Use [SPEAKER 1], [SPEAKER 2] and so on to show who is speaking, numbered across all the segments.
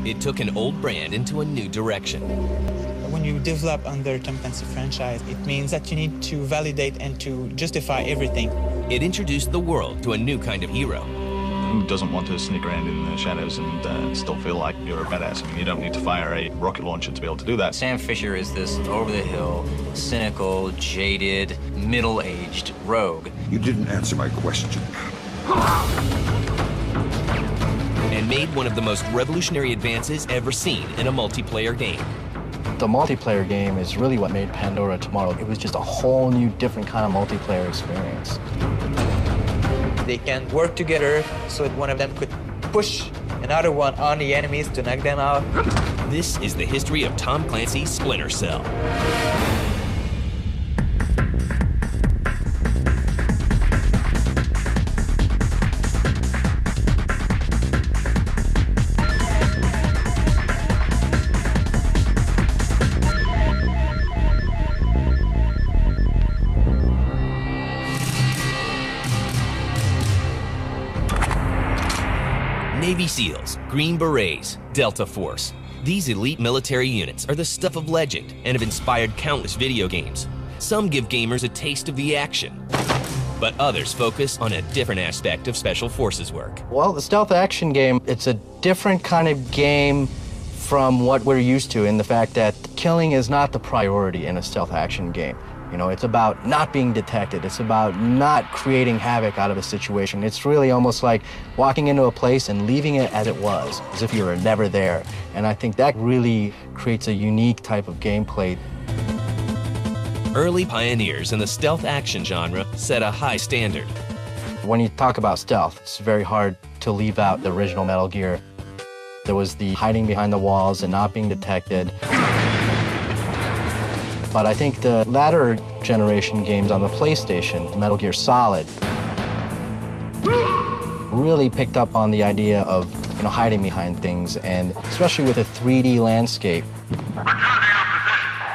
[SPEAKER 1] It took an old brand into a new direction.
[SPEAKER 2] When you develop under Tom Clancy franchise, it means that you need to validate and to justify everything.
[SPEAKER 1] It introduced the world to a new kind of hero.
[SPEAKER 3] Who doesn't want to sneak around in the shadows and still feel like you're a badass? I mean, you don't need to fire a rocket launcher to be able to do that.
[SPEAKER 4] Sam Fisher is this over-the-hill, cynical, jaded, middle-aged rogue.
[SPEAKER 5] You didn't answer my question.
[SPEAKER 1] And made one of the most revolutionary advances ever seen in a multiplayer game.
[SPEAKER 6] The multiplayer game is really what made Pandora tomorrow. It was just a whole new, different kind of multiplayer experience.
[SPEAKER 2] They can work together so that one of them could push another one on the enemies to knock them out.
[SPEAKER 1] This is the history of Tom Clancy's Splinter Cell. Navy SEALs, Green Berets, Delta Force. These elite military units are the stuff of legend and have inspired countless video games. Some give gamers a taste of the action, but others focus on a different aspect of Special Forces work.
[SPEAKER 6] Well, the stealth action game, it's a different kind of game from what we're used to in the fact that killing is not the priority in a stealth action game. You know, it's about not being detected. It's about not creating havoc out of a situation. It's really almost like walking into a place and leaving it as it was, as if you were never there. And I think that really creates a unique type of gameplay.
[SPEAKER 1] Early pioneers in the stealth action genre set a high standard.
[SPEAKER 6] When you talk about stealth, it's very hard to leave out the original Metal Gear. There was the hiding behind the walls and not being detected. But I think the latter generation games on the PlayStation, Metal Gear Solid, really picked up on the idea of hiding behind things, and especially with a 3D landscape.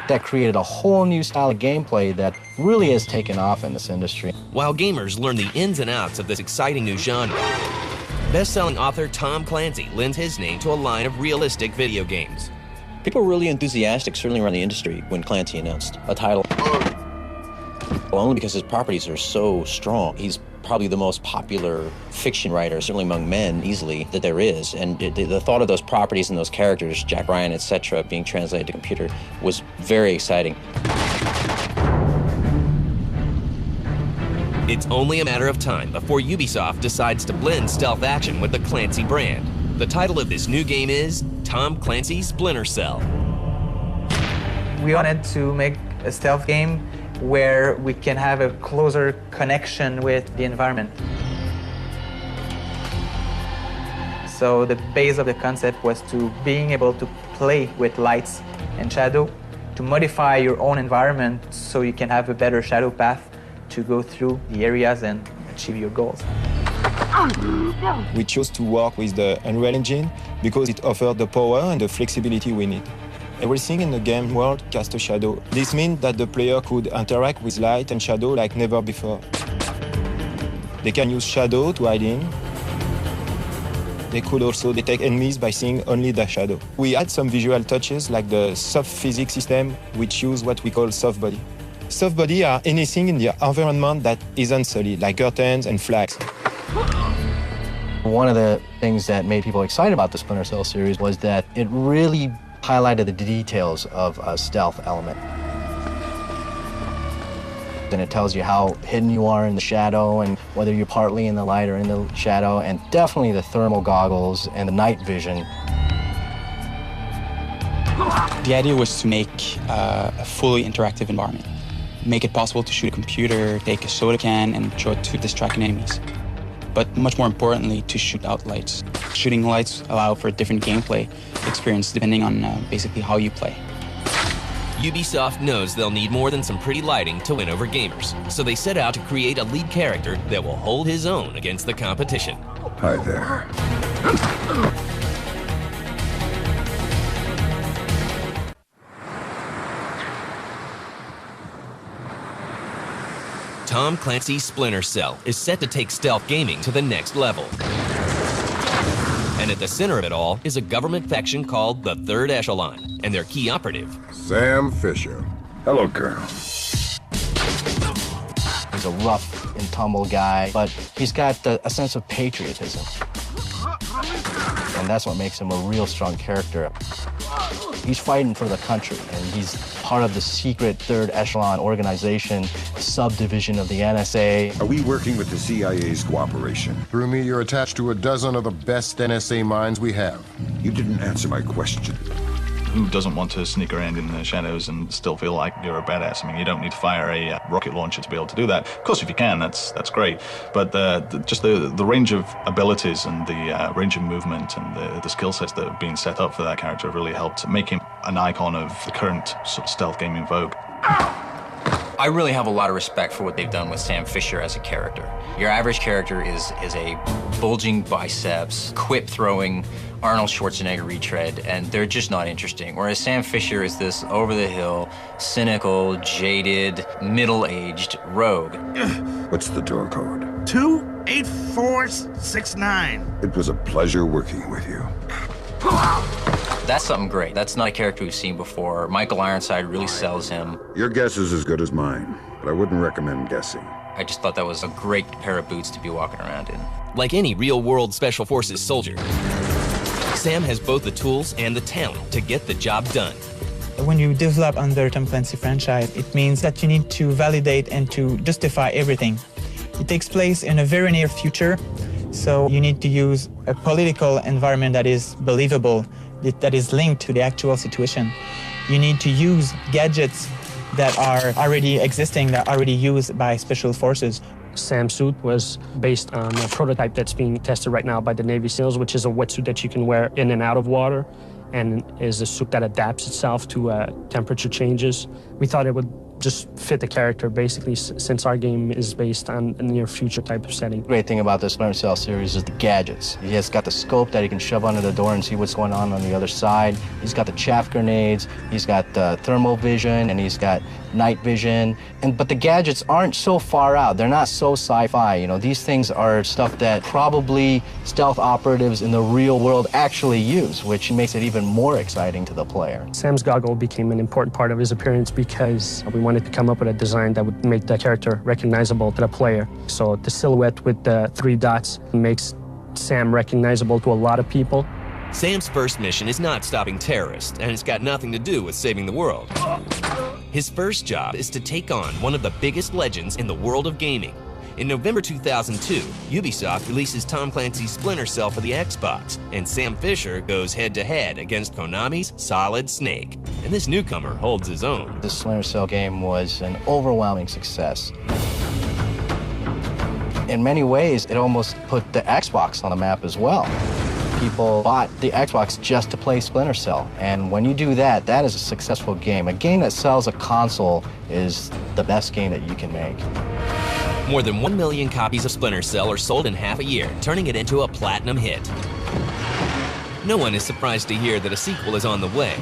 [SPEAKER 6] That created a whole new style of gameplay that really has taken off in this industry.
[SPEAKER 1] While gamers learn the ins and outs of this exciting new genre, best-selling author Tom Clancy lends his name to a line of realistic video games.
[SPEAKER 7] People were really enthusiastic, certainly around the industry, when Clancy announced a title. Well, only because his properties are so strong. He's probably the most popular fiction writer, certainly among men, easily, that there is. And the thought of those properties and those characters, Jack Ryan, etc., being translated to computer was very exciting.
[SPEAKER 1] It's only a matter of time before Ubisoft decides to blend stealth action with the Clancy brand. The title of this new game is Tom Clancy's Splinter Cell.
[SPEAKER 2] We wanted to make a stealth game where we can have a closer connection with the environment. So the base of the concept was to being able to play with lights and shadow, to modify your own environment so you can have a better shadow path to go through the areas and achieve your goals.
[SPEAKER 8] We chose to work with the Unreal Engine because it offered the power and the flexibility we need. Everything in the game world casts a shadow. This means that the player could interact with light and shadow like never before. They can use shadow to hide in. They could also detect enemies by seeing only the shadow. We add some visual touches like the soft physics system, which use what we call soft body. Soft body are anything in the environment that isn't solid, like curtains and flags.
[SPEAKER 6] One of the things that made people excited about the Splinter Cell series was that it really highlighted the details of a stealth element. And it tells you how hidden you are in the shadow and whether you're partly in the light or in the shadow, and definitely the thermal goggles and the night vision.
[SPEAKER 9] The idea was to make a fully interactive environment. Make it possible to shoot a computer, take a soda can, and throw it to distracting enemies. But much more importantly, to shoot out lights. Shooting lights allow for a different gameplay experience depending on basically how you play.
[SPEAKER 1] Ubisoft knows they'll need more than some pretty lighting to win over gamers, so they set out to create a lead character that will hold his own against the competition.
[SPEAKER 5] Hi there.
[SPEAKER 1] Tom Clancy's Splinter Cell is set to take stealth gaming to the next level. And at the center of it all is a government faction called the Third Echelon, and their key operative,
[SPEAKER 5] Sam Fisher. Hello, Colonel.
[SPEAKER 6] He's a rough and tumble guy, but he's got a sense of patriotism. And that's what makes him a real strong character. He's fighting for the country, and he's part of the secret Third Echelon organization, subdivision of the NSA.
[SPEAKER 5] Are we working with the CIA's cooperation?
[SPEAKER 10] Through me, you're attached to a dozen of the best NSA minds we have.
[SPEAKER 5] You didn't answer my question.
[SPEAKER 3] Who doesn't want to sneak around in the shadows and still feel like you're a badass? I mean, you don't need to fire a rocket launcher to be able to do that. Of course, if you can, that's great. But just the range of abilities and the range of movement and the skill sets that have been set up for that character have really helped make him an icon of the current sort of stealth gaming vogue.
[SPEAKER 4] I really have a lot of respect for what they've done with Sam Fisher as a character. Your average character is a bulging biceps, quip-throwing Arnold Schwarzenegger retread, and they're just not interesting. Whereas Sam Fisher is this over-the-hill, cynical, jaded, middle-aged rogue.
[SPEAKER 5] What's the door code?
[SPEAKER 11] 28469.
[SPEAKER 5] It was a pleasure working with you.
[SPEAKER 4] That's something great. That's not a character we've seen before. Michael Ironside really sells him.
[SPEAKER 5] Your guess is as good as mine, but I wouldn't recommend guessing.
[SPEAKER 4] I just thought that was a great pair of boots to be walking around in.
[SPEAKER 1] Like any real-world Special Forces soldier, Sam has both the tools and the talent to get the job done.
[SPEAKER 2] When you develop under Tom Clancy franchise, it means that you need to validate and to justify everything. It takes place in a very near future, so you need to use a political environment that is believable, that is linked to the actual situation. You need to use gadgets that are already existing, that are already used by special forces.
[SPEAKER 12] Sam's suit was based on a prototype that's being tested right now by the Navy SEALs, which is a wetsuit that you can wear in and out of water, and is a suit that adapts itself to temperature changes. We thought it would just fit the character, basically, since our game is based on a near future type of setting.
[SPEAKER 6] The great thing about this Splinter Cell series is the gadgets. He has got the scope that he can shove under the door and see what's going on the other side. He's got the chaff grenades, he's got the thermal vision, and he's got night vision. But the gadgets aren't so far out. They're not so sci-fi. You know, these things are stuff that probably stealth operatives in the real world actually use, which makes it even more exciting to the player.
[SPEAKER 12] Sam's goggle became an important part of his appearance because we wanted to come up with a design that would make the character recognizable to the player. So the silhouette with the 3 dots makes Sam recognizable to a lot of people.
[SPEAKER 1] Sam's first mission is not stopping terrorists, and it's got nothing to do with saving the world. His first job is to take on one of the biggest legends in the world of gaming. In November 2002, Ubisoft releases Tom Clancy's Splinter Cell for the Xbox, and Sam Fisher goes head-to-head against Konami's Solid Snake. And this newcomer holds his own.
[SPEAKER 6] The Splinter Cell game was an overwhelming success. In many ways, it almost put the Xbox on the map as well. People bought the Xbox just to play Splinter Cell, and when you do that, that is a successful game. A game that sells a console is the best game that you can make.
[SPEAKER 1] More than 1 million copies of Splinter Cell are sold in half a year, turning it into a platinum hit. No one is surprised to hear that a sequel is on the way.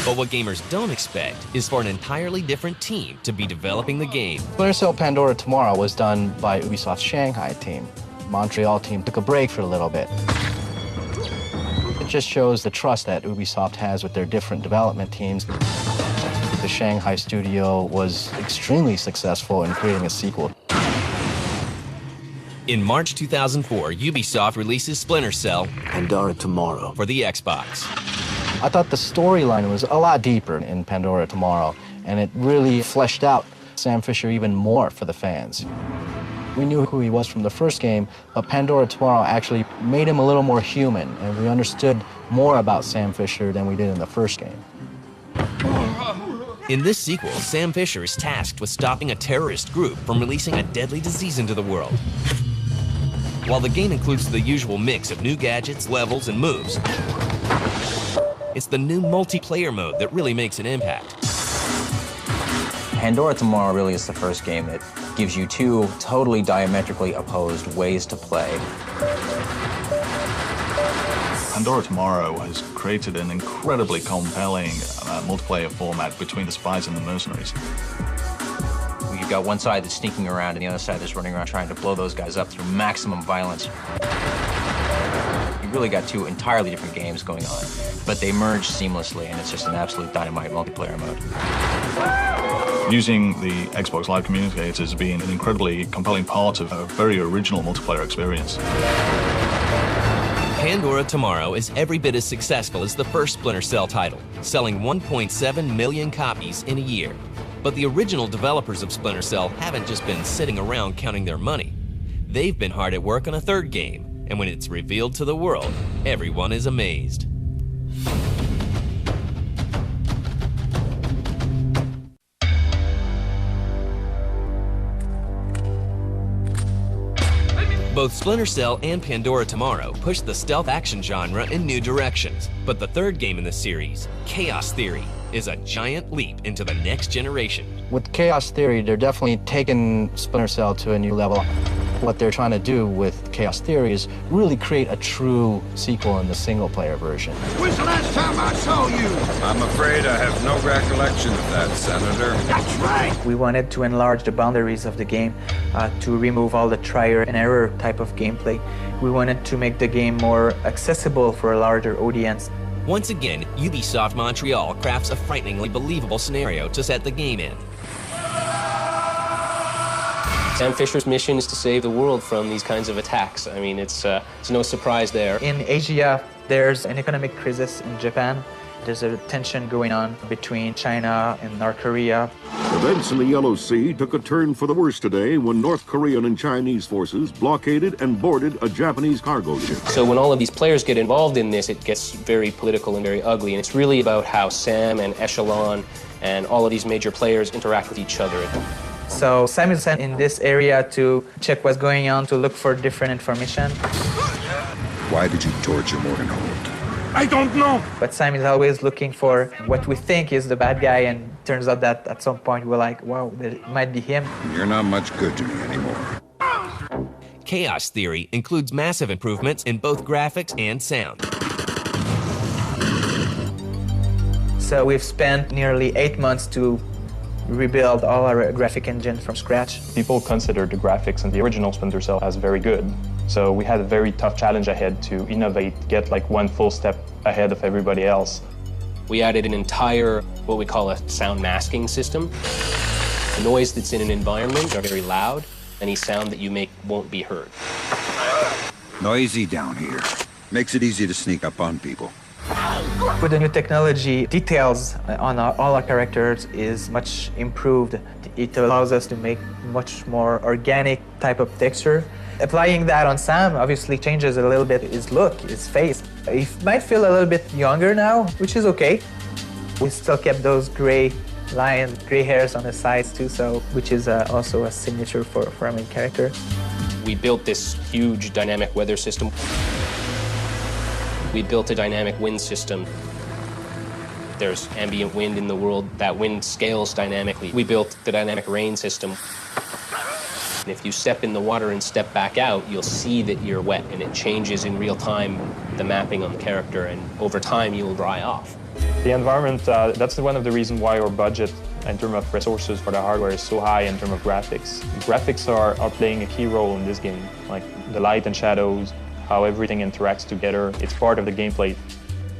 [SPEAKER 1] But what gamers don't expect is for an entirely different team to be developing the game.
[SPEAKER 6] Splinter Cell Pandora Tomorrow was done by Ubisoft's Shanghai team. Montreal team took a break for a little bit. It just shows the trust that Ubisoft has with their different development teams. The Shanghai studio was extremely successful in creating a sequel.
[SPEAKER 1] In March 2004, Ubisoft releases Splinter Cell
[SPEAKER 6] Pandora Tomorrow
[SPEAKER 1] for the Xbox.
[SPEAKER 6] I thought the storyline was a lot deeper in Pandora Tomorrow, and it really fleshed out Sam Fisher even more for the fans. We knew who he was from the first game, but Pandora Tomorrow actually made him a little more human, and we understood more about Sam Fisher than we did in the first game.
[SPEAKER 1] In this sequel, Sam Fisher is tasked with stopping a terrorist group from releasing a deadly disease into the world. While the game includes the usual mix of new gadgets, levels, and moves, it's the new multiplayer mode that really makes an impact.
[SPEAKER 4] Pandora Tomorrow really is the first game that gives you 2 totally diametrically opposed ways to play.
[SPEAKER 3] Pandora Tomorrow has created an incredibly compelling multiplayer format between the spies and the mercenaries.
[SPEAKER 4] We You've got one side that's sneaking around and the other side that's running around trying to blow those guys up through maximum violence. You really got two entirely different games going on, but they merge seamlessly, and it's just an absolute dynamite multiplayer mode.
[SPEAKER 3] Using the Xbox Live communicator has been an incredibly compelling part of a very original multiplayer experience.
[SPEAKER 1] Pandora Tomorrow is every bit as successful as the first Splinter Cell title, selling 1.7 million copies in a year. But the original developers of Splinter Cell haven't just been sitting around counting their money. They've been hard at work on a third game, and when it's revealed to the world, everyone is amazed. Both Splinter Cell and Pandora Tomorrow push the stealth action genre in new directions, but the third game in the series, Chaos Theory, is a giant leap into the next generation.
[SPEAKER 6] With Chaos Theory, they're definitely taking Splinter Cell to a new level. What they're trying to do with Chaos Theory is really create a true sequel in the single-player version.
[SPEAKER 11] When's the last time I saw you?
[SPEAKER 5] I'm afraid I have no recollection of that, Senator.
[SPEAKER 11] That's right!
[SPEAKER 2] We wanted to enlarge the boundaries of the game, to remove all the trial and error type of gameplay. We wanted to make the game more accessible for a larger audience.
[SPEAKER 1] Once again, Ubisoft Montreal crafts a frighteningly believable scenario to set the game in.
[SPEAKER 13] Sam Fisher's mission is to save the world from these kinds of attacks. I mean, it's no surprise there.
[SPEAKER 2] In Asia, there's an economic crisis in Japan. There's a tension going on between China and North Korea.
[SPEAKER 14] Events in the Yellow Sea took a turn for the worse today when North Korean and Chinese forces blockaded and boarded a Japanese cargo ship.
[SPEAKER 13] So when all of these players get involved in this, it gets very political and very ugly. And it's really about how Sam and Echelon and all of these major players interact with each other.
[SPEAKER 2] So Sam is sent in this area to check what's going on, to look for different information.
[SPEAKER 5] Why did you torture Morgan Holt?
[SPEAKER 11] I don't know!
[SPEAKER 2] But Sam is always looking for what we think is the bad guy, and turns out that at some point we're like, wow, it might be him.
[SPEAKER 5] You're not much good to me anymore.
[SPEAKER 1] Chaos Theory includes massive improvements in both graphics and sound.
[SPEAKER 2] So we've spent nearly 8 months to rebuild all our graphic engine from scratch.
[SPEAKER 15] People consider the graphics in the original Splinter Cell as very good. So we had a very tough challenge ahead to innovate, get like one full step ahead of everybody else.
[SPEAKER 13] We added an entire, what we call a sound masking system. The noise that's in an environment are very loud. Any sound that you make won't be heard.
[SPEAKER 5] Noisy down here. Makes it easy to sneak up on people.
[SPEAKER 2] With the new technology, details on all our characters is much improved. It allows us to make much more organic type of texture. Applying that on Sam obviously changes a little bit his look, his face. He might feel a little bit younger now, which is okay. We still kept those gray lines, gray hairs on the sides too, so which is also a signature for our main character.
[SPEAKER 13] We built this huge dynamic weather system. We built a dynamic wind system. There's ambient wind in the world. That wind scales dynamically. We built the dynamic rain system. And if you step in the water and step back out, you'll see that you're wet, and it changes in real time the mapping on the character, and over time you'll dry off.
[SPEAKER 15] The environment, that's one of the reasons why our budget in terms of resources for the hardware is so high in terms of graphics. Graphics are playing a key role in this game, like the light and shadows, how everything interacts together. It's part of the gameplay.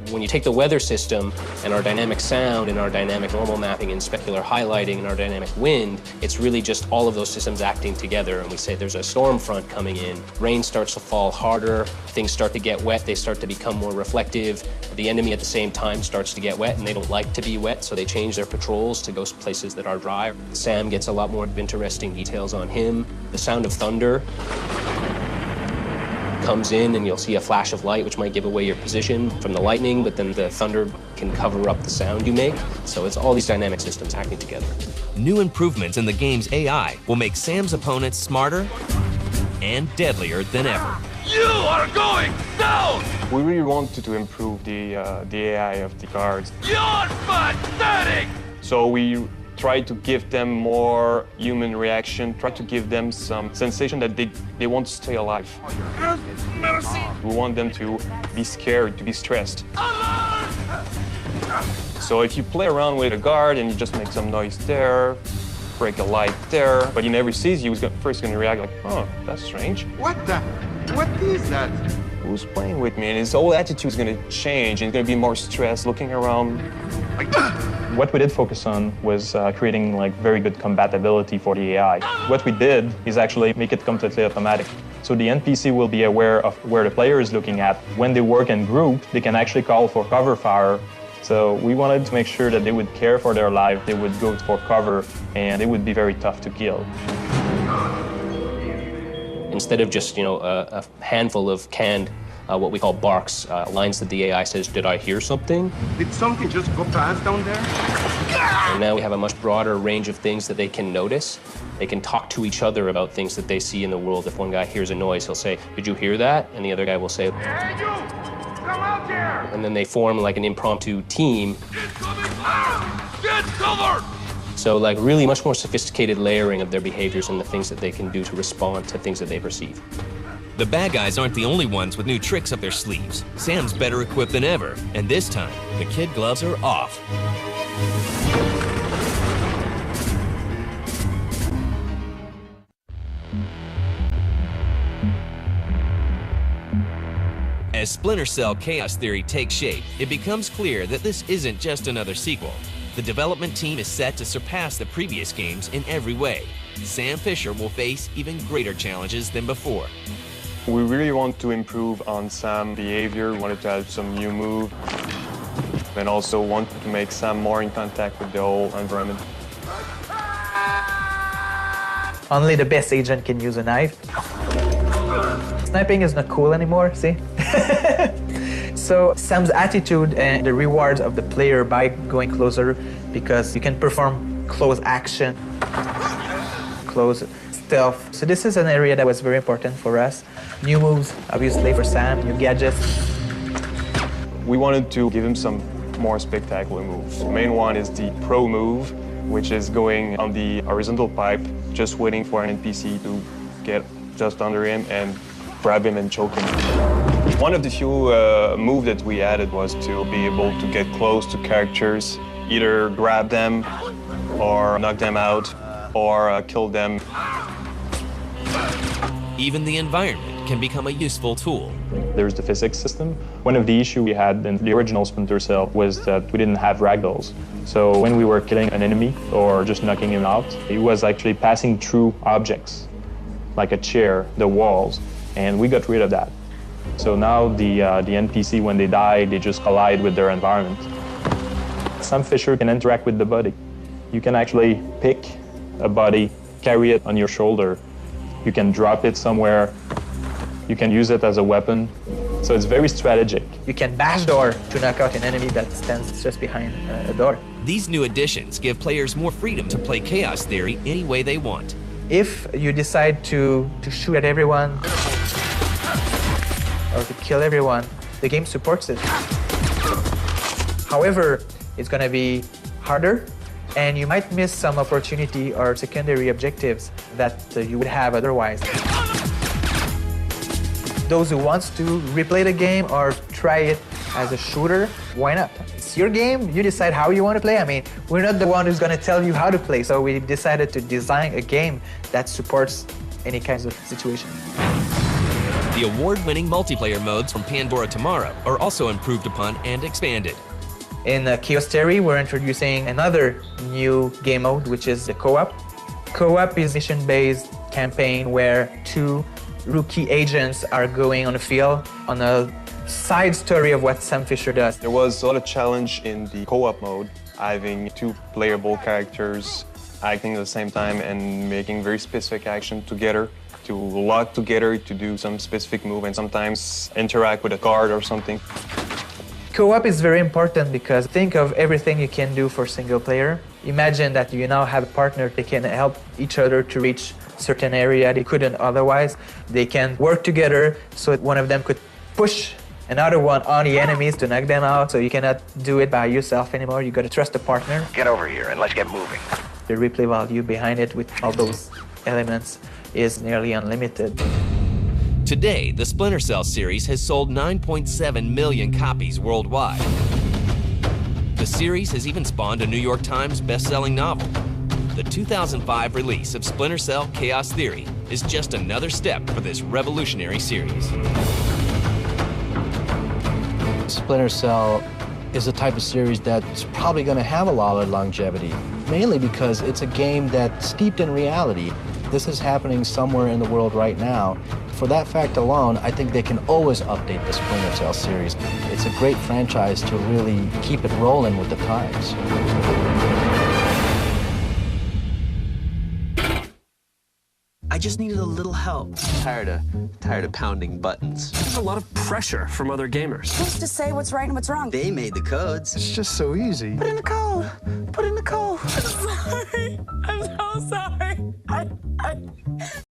[SPEAKER 13] When you take the weather system and our dynamic sound and our dynamic normal mapping and specular highlighting and our dynamic wind, it's really just all of those systems acting together, and we say there's a storm front coming in. Rain starts to fall harder, things start to get wet, they start to become more reflective. The enemy at the same time starts to get wet, and they don't like to be wet, so they change their patrols to go places that are dry. Sam gets a lot more interesting details on him. The sound of thunder comes in, and you'll see a flash of light, which might give away your position from the lightning, but then the thunder can cover up the sound you make. So it's all these dynamic systems acting together.
[SPEAKER 1] New improvements in the game's AI will make Sam's opponents smarter and deadlier than ever.
[SPEAKER 11] You are going down!
[SPEAKER 15] We really wanted to improve the AI of the guards.
[SPEAKER 11] You're pathetic!
[SPEAKER 15] So we try to give them more human reaction, try to give them some sensation that they want to stay alive. We want them to be scared, to be stressed. So if you play around with a guard and you just make some noise there, break a light there, but he never sees you. He's first going to react like, oh, that's strange.
[SPEAKER 11] What is that?
[SPEAKER 15] Who's playing with me? And his whole attitude is going to change, and he's going to be more stressed, looking around. What we did focus on was creating like very good compatibility for the AI. What we did is actually make it completely automatic. So the NPC will be aware of where the player is looking at. When they work in group, they can actually call for cover fire. So we wanted to make sure that they would care for their life, they would go for cover, and they would be very tough to kill.
[SPEAKER 13] Instead of just, a handful of canned, what we call barks, lines that the AI says, did I hear something?
[SPEAKER 11] Did something just go past down there?
[SPEAKER 13] And now we have a much broader range of things that they can notice. They can talk to each other about things that they see in the world. If one guy hears a noise, he'll say, did you hear that? And the other guy will say,
[SPEAKER 11] Hey, you! Come out here!
[SPEAKER 13] And then they form like an impromptu team.
[SPEAKER 11] Get covered!
[SPEAKER 13] So like really much more sophisticated layering of their behaviors and the things that they can do to respond to things that they perceive.
[SPEAKER 1] The bad guys aren't the only ones with new tricks up their sleeves. Sam's better equipped than ever, and this time, the kid gloves are off. As Splinter Cell Chaos Theory takes shape, it becomes clear that this isn't just another sequel. The development team is set to surpass the previous games in every way. Sam Fisher will face even greater challenges than before.
[SPEAKER 15] We really want to improve on Sam's behavior. We wanted to add some new moves, and also want to make Sam more in contact with the whole environment.
[SPEAKER 2] Only the best agent can use a knife. Sniping is not cool anymore, see? So Sam's attitude and the rewards of the player by going closer, because you can perform close action, close stealth. So this is an area that was very important for us. New moves, obviously, for Sam, new gadgets.
[SPEAKER 15] We wanted to give him some more spectacular moves. The main one is the pro move, which is going on the horizontal pipe, just waiting for an NPC to get just under him and grab him and choke him. One of the few moves that we added was to be able to get close to characters, either grab them or knock them out or kill them.
[SPEAKER 1] Even the environment can become a useful tool.
[SPEAKER 15] There's the physics system. One of the issues we had in the original Splinter Cell was that we didn't have ragdolls. So when we were killing an enemy or just knocking him out, he was actually passing through objects, like a chair, the walls, and we got rid of that. So now the NPC, when they die, they just collide with their environment. Sam Fisher can interact with the body. You can actually pick a body, carry it on your shoulder. You can drop it somewhere. You can use it as a weapon. So it's very strategic.
[SPEAKER 2] You can bash door to knock out an enemy that stands just behind a door.
[SPEAKER 1] These new additions give players more freedom to play Chaos Theory any way they want.
[SPEAKER 2] If you decide to shoot at everyone or to kill everyone, the game supports it. However, it's going to be harder, and you might miss some opportunity or secondary objectives that you would have otherwise. Those who want to replay the game or try it as a shooter, why not? It's your game, you decide how you want to play. I mean, we're not the one who's going to tell you how to play, so we decided to design a game that supports any kinds of situation.
[SPEAKER 1] The award-winning multiplayer modes from Pandora Tomorrow are also improved upon and expanded.
[SPEAKER 2] In Chaos Theory, we're introducing another new game mode, which is the co-op. Co-op is a mission-based campaign where two rookie agents are going on the field on a side story of what Sam Fisher does.
[SPEAKER 15] There was a lot of challenge in the co-op mode, having two playable characters acting at the same time and making very specific action together, to lock together to do some specific move and sometimes interact with a card or something.
[SPEAKER 2] Co-op is very important because think of everything you can do for single player. Imagine that you now have a partner that can help each other to reach certain area they couldn't otherwise. They can work together so that one of them could push another one on the enemies to knock them out. So you cannot do it by yourself anymore. You got to trust a partner.
[SPEAKER 11] Get over here and let's get moving.
[SPEAKER 2] The replay value behind it with all those elements is nearly unlimited.
[SPEAKER 1] Today, the Splinter Cell series has sold 9.7 million copies worldwide. The series has even spawned a New York Times best-selling novel. The 2005 release of Splinter Cell Chaos Theory is just another step for this revolutionary series.
[SPEAKER 6] Splinter Cell is a type of series that's probably going to have a lot of longevity, mainly because it's a game that's steeped in reality. This is happening somewhere in the world right now. For that fact alone, I think they can always update the Splinter Cell series. It's a great franchise to really keep it rolling with the times.
[SPEAKER 16] I just needed a little help.
[SPEAKER 17] Tired of pounding buttons.
[SPEAKER 16] There's a lot of pressure from other gamers.
[SPEAKER 18] Who's to say what's right and what's wrong?
[SPEAKER 16] They made the codes.
[SPEAKER 17] It's just so easy.
[SPEAKER 18] Put in the code. Put in the code. I'm sorry. I'm so sorry.